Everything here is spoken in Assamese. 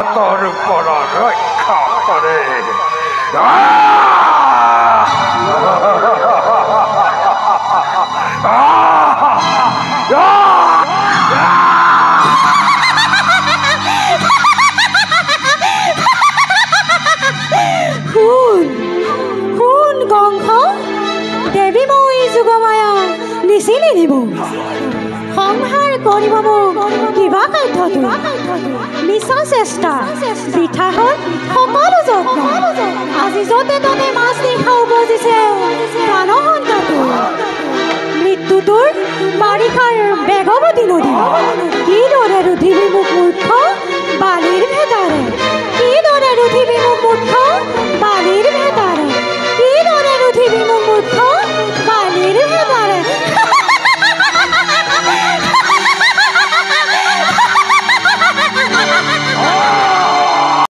তোৰ পৰ ৰক্ষা কৰে নিচিলি দিব সংহাৰ কৰিব মোক কিবা কাৰ্যটো মিছা চেষ্টা বৃথা হ'ল সকলো যত্ন আজি য'তে ত'তে মাছ নিশা উপজিছে প্ৰাণহন্তাটো মৃত্যুটোৰ বাৰিষাৰ বেগৱতী নদী কিদৰে ৰুধিলি মোক মূৰ্খ বালিৰ